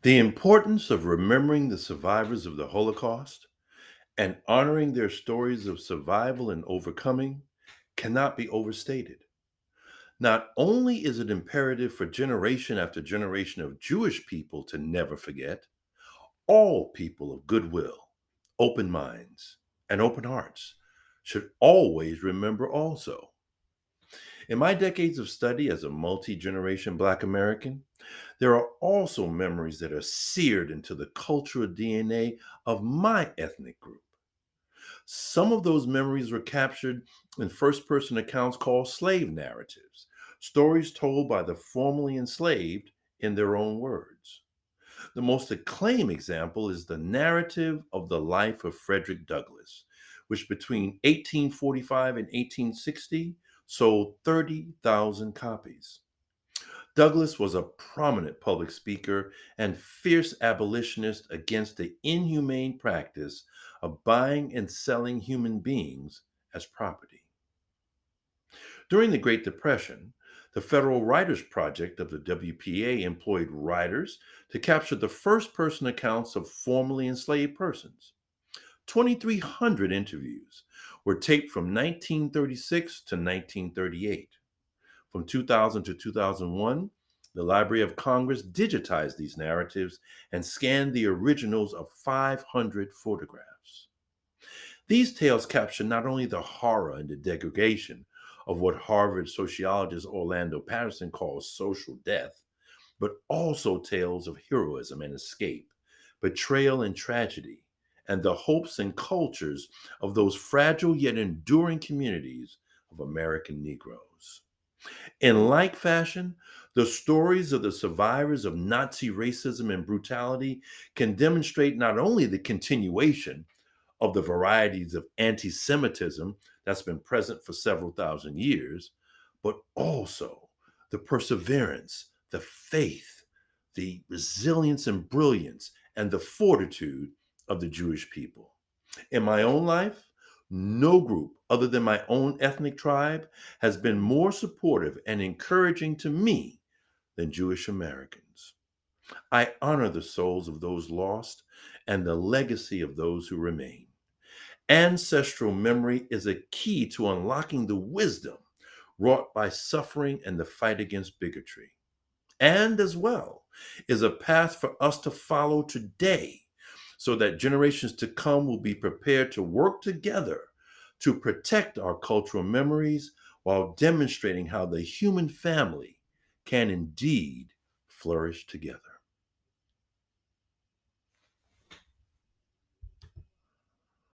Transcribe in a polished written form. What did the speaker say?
The importance of remembering the survivors of the Holocaust and honoring their stories of survival and overcoming cannot be overstated. Not only is it imperative for generation after generation of Jewish people to never forget, all people of goodwill, open minds, and open hearts should always remember also. In my decades of study as a multi generation Black American, there are also memories that are seared into the cultural DNA of my ethnic group. Some of those memories were captured in first person accounts called slave narratives, stories told by the formerly enslaved in their own words. The most acclaimed example is the narrative of the life of Frederick Douglass, which between 1845 and 1860 sold 30,000 copies. Douglass was a prominent public speaker and fierce abolitionist against the inhumane practice of buying and selling human beings as property. During the Great Depression, the Federal Writers Project of the WPA employed writers to capture the first person accounts of formerly enslaved persons. 2,300 interviews were taped from 1936 to 1938. From 2000 to 2001, the Library of Congress digitized these narratives and scanned the originals of 500 photographs. These tales capture not only the horror and the degradation of what Harvard sociologist Orlando Patterson calls social death, but also tales of heroism and escape, betrayal and tragedy, and the hopes and cultures of those fragile yet enduring communities of American Negroes. In like fashion, the stories of the survivors of Nazi racism and brutality can demonstrate not only the continuation of the varieties of anti Semitism that's been present for several thousand years, but also the perseverance, the faith, the resilience and brilliance, and the fortitude of the Jewish people. In my own life, no group other than my own ethnic tribe has been more supportive and encouraging to me than Jewish Americans. I honor the souls of those lost and the legacy of those who remain. Ancestral memory is a key to unlocking the wisdom wrought by suffering and the fight against bigotry. And as well is a path for us to follow today so that generations to come will be prepared to work together to protect our cultural memories while demonstrating how the human family can indeed flourish together.